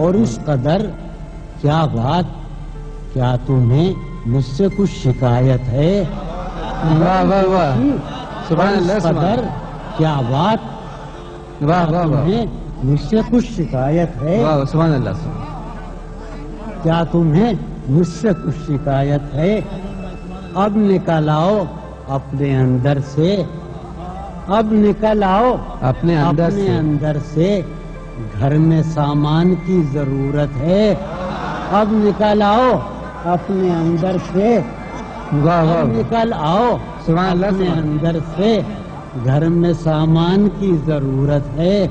اور اس قدر کیا بات، کیا تمہیں مجھ سے کچھ شکایت ہے؟ واہ واہ واہ، سبحان اللہ، اس سبحان قدر اللہ، کیا بات، واہ واہ واہ، تمہیں مجھ سے کچھ شکایت ہے؟ واہ، سبحان اللہ، سبحان اللہ۔ کیا تمہیں مجھ سے کچھ شکایت ہے؟ اب نکل آؤ اپنے اندر سے، اب نکل آؤ اپنے اندر سے، اندر سے، گھر میں سامان کی ضرورت ہے۔ اب نکل آؤ اپنے اندر سے، واہ واہ اب واہ، نکل آؤ سبحان اللہ، اپنے سبحان اللہ۔ اندر سے، گھر میں سامان کی ضرورت ہے۔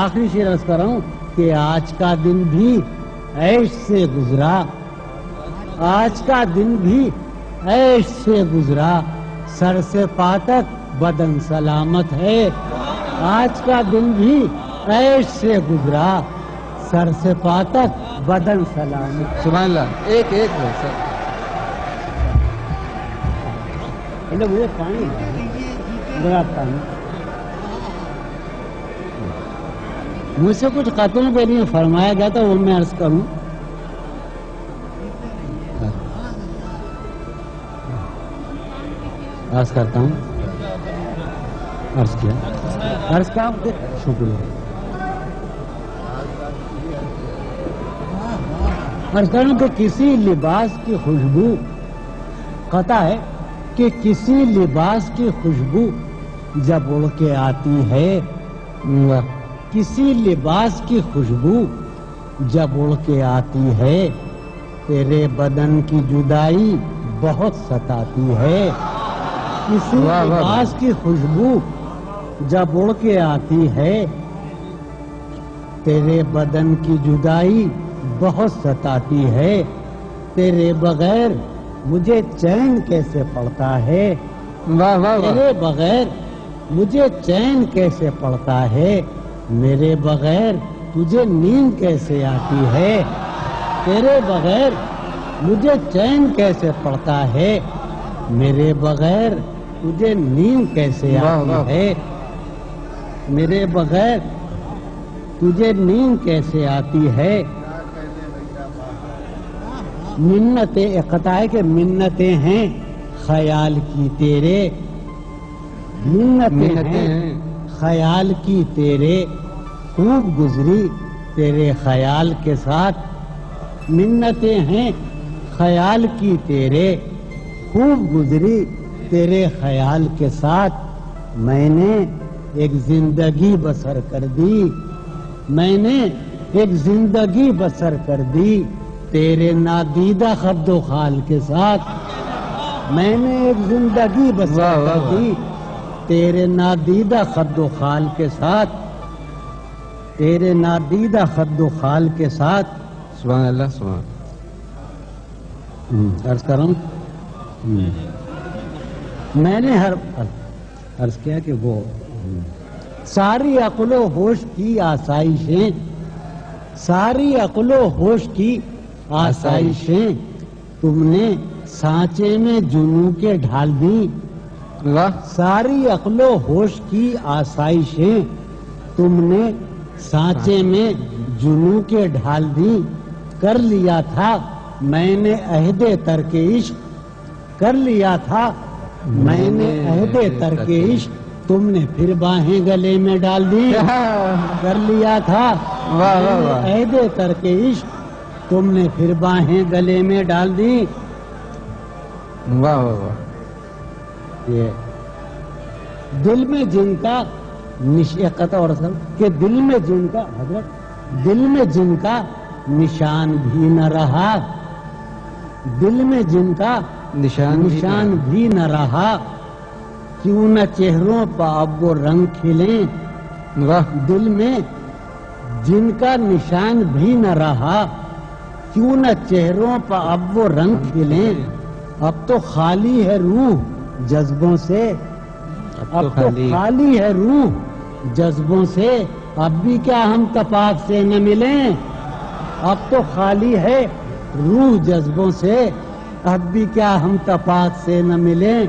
آخری شعر عرض کر رہا ہوں کہ آج کا دن بھی عیش سے گزرا، آج کا دن بھی عیش سے گزرا، سر سے پا تک بدن سلامت ہے۔ آج کا دن بھی عیش سے گزرا، سر سے پا تک بدن سلامت۔ سبحان اللہ، ایک ایک ہے سر۔ مجھے پانی بڑا پانی، مجھ سے کچھ قطعوں کے لیے فرمایا گیا تھا، وہ میں عرض کروں۔ عرض کرتا ہوں، عرض کیا، عرض کا شکریہ، عرض کروں کہ کسی لباس کی خوشبو، قطع ہے کہ کسی لباس کی خوشبو جب اڑ کے آتی ہے، کسی لباس کی خوشبو جب اڑ کے آتی ہے، تیرے بدن کی جدائی بہت ستاتی ہے۔ کسی لباس کی خوشبو جب اڑ کے آتی ہے، تیرے بدن کی جدائی بہت ستاتی ہے، تیرے بغیر مجھے چین کیسے پڑتا ہے، واہ واہ واہ، تیرے بغیر مجھے چین کیسے پڑتا ہے، میرے بغیر تجھے نیند کیسے آتی ہے، تیرے بغیر مجھے چین کیسے پڑتا ہے، میرے بغیر تجھے نیند کیسے آتی ہے، میرے بغیر تجھے نیند کیسے آتی ہے۔ منتیں، قطع ہے کہ منتیں ہیں خیال کی تیرے، منتیں ہیں خیال کی تیرے، خوب گزری تیرے خیال کے ساتھ، منتیں ہیں خیال کی تیرے، خوب گزری تیرے خیال کے ساتھ، میں نے ایک زندگی بسر کر دی، میں نے ایک زندگی بسر کر دی تیرے نادیدہ خد و خال کے ساتھ، میں نے ایک زندگی بسر کر دی تیرے نادیدہ خد و خال کے ساتھ، تیرے نادیدہ خد و خال کے ساتھ۔ سبحان اللہ، سبحان اللہ۔ عرض کر رہا ہوں، میں نے عرض کیا کہ وہ ساری عقل و ہوش کی آسائشیں، ساری عقل و ہوش کی آسائشیں تم نے سانچے میں جنوں کے ڈھال دی، ساری عقل و ہوش کی آسائشیں تم نے سانچے میں جنوں کے ڈھال دی، کر لیا تھا میں نے عہد ترک عشق، کر لیا تھا میں نے عہد ترک عشق، تم نے پھر باہیں گلے میں ڈال دی، کر لیا تھا عہد ترک عشق، تم نے پھر باہیں گلے میں ڈال دی۔ واہ واہ واہ، یہ دل میں جن کا قطع اور اصل کہ دل میں جن کا، حضرت دل میں جن کا نشان بھی نہ رہا، دل میں جن کا نشان بھی نہ رہا، کیوں نہ چہروں پر اب وہ رنگ کھلیں، دل میں جن کا نشان بھی نہ رہا، کیوں نہ چہروں پر اب وہ رنگ کھلیں، اب تو خالی ہے روح جذبوں سے، اب تو خالی ہے روح جذبوں سے، اب بھی کیا ہم تپاک سے نہ ملیں، اب تو خالی ہے روح جذبوں سے، اب بھی کیا ہم تپاک سے نہ ملیں،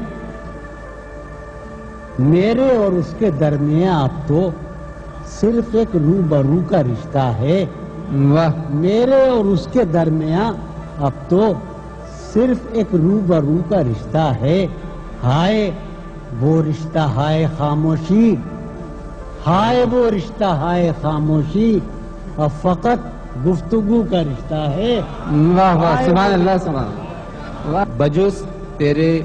میرے اور اس کے درمیان اب تو صرف ایک روبرو کا رشتہ ہے، واہ میرے اور اس کے درمیان اب تو صرف ایک روبرو کا رشتہ ہے. ہائے وہ رشتہ ہائے خاموشی، ہائے وہ رشتہ ہائے خاموشی، اب فقط گفتگو کا رشتہ ہے. واہ واہ سبحان اللہ سبحان اللہ. واہ بجز تیرے